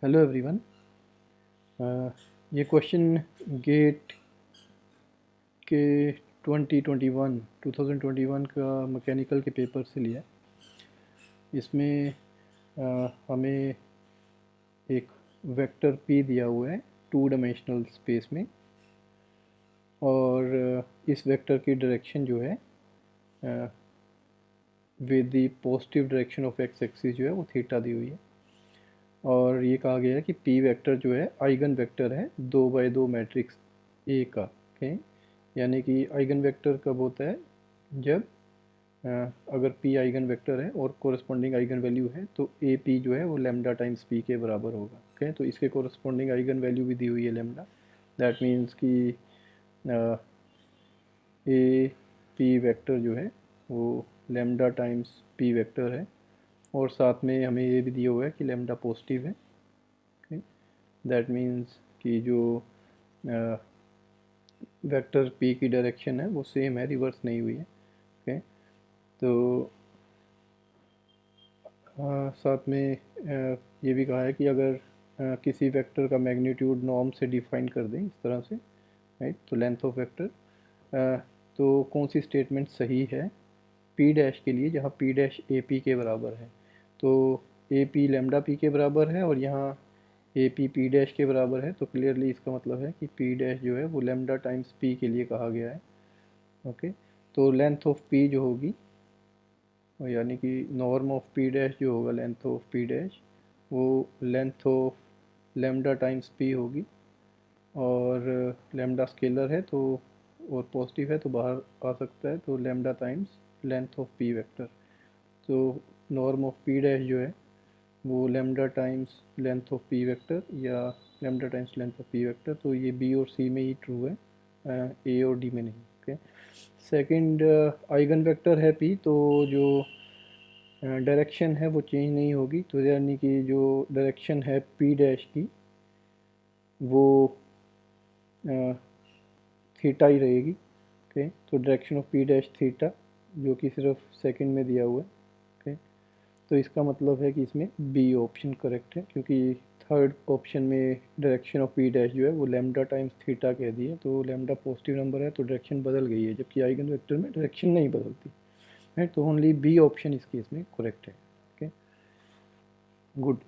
Hello everyone. ये question gate के 2021 का मैकेनिकल के पेपर से लिया है। इसमें हमें एक वेक्टर पी दिया हुआ है 2 डायमेंशनल स्पेस में, और इस वेक्टर की डायरेक्शन जो है with the positive direction of x axis जो है वो थीटा दी हुई है। और ये कहा गया है कि पी वेक्टर जो है आइगन वेक्टर है 2 बाय 2 मैट्रिक्स ए का। ओके, यानी कि आइगन वेक्टर कब होता है? जब अ, अगर पी आइगन वेक्टर है और कोरस्पॉन्डिंग आइगन वैल्यू है तो ए पी जो है वो लेमडा टाइम्स पी के बराबर होगा। ओके, तो इसके कोरस्पॉन्डिंग आइगन वैल्यू भी दी हुई है लेमडा। दैट मीन्स कि ए पी वेक्टर जो है वो लेमडा टाइम्स पी वेक्टर है, और साथ में हमें ये भी दिया हुआ है कि लेमडा पॉजिटिव है। ओके, दैट मीन्स कि जो वेक्टर पी की डायरेक्शन है वो सेम है, रिवर्स नहीं हुई है। ओके, तो साथ में ये भी कहा है कि अगर किसी वेक्टर का मैग्नीट्यूड नॉर्म से डिफाइन कर दें इस तरह से, राइट, तो लेंथ ऑफ वेक्टर, तो कौन सी स्टेटमेंट सही है पी डैश के लिए जहाँ पी डैश ए पी के बराबर है। तो ए पी लेमडा पी के बराबर है और यहाँ ए पी पी डैश के बराबर है, तो क्लियरली इसका मतलब है कि पी डैश जो है वो लेमडा टाइम्स पी के लिए कहा गया है। ओके, तो लेंथ ऑफ पी जो होगी, यानी कि नॉर्म ऑफ पी डैश जो होगा लेंथ ऑफ पी डैश, वो length of lambda times P होगी। और लेमडा स्केलर है तो और पॉजिटिव है तो बाहर आ सकता है, तो lambda times length of P vector. तो नॉर्म ऑफ पी डैश जो है वो lambda times length of P vector या lambda times length of P vector. तो ये बी और सी में ही ट्रू है, ए और डी में नहीं। ओके, सेकंड आइगन वेक्टर है पी, तो जो डायरेक्शन है वो चेंज नहीं होगी, तो यानी कि जो डायरेक्शन है पी डैश की वो थीटा ही रहेगी। ओके, तो direction of P dash theta, जो कि सिर्फ सेकंड में दिया हुआ है। ओके, तो इसका मतलब है कि इसमें बी ऑप्शन करेक्ट है, क्योंकि थर्ड ऑप्शन में डायरेक्शन ऑफ पी डैश जो है वो लेमडा टाइम्स थीटा कह दी है, तो लेमडा पॉजिटिव नंबर है तो डायरेक्शन बदल गई है, जबकि आइगन वेक्टर में डायरेक्शन नहीं बदलती है। तो ओनली बी ऑप्शन इस केस में करेक्ट है। Okay, good.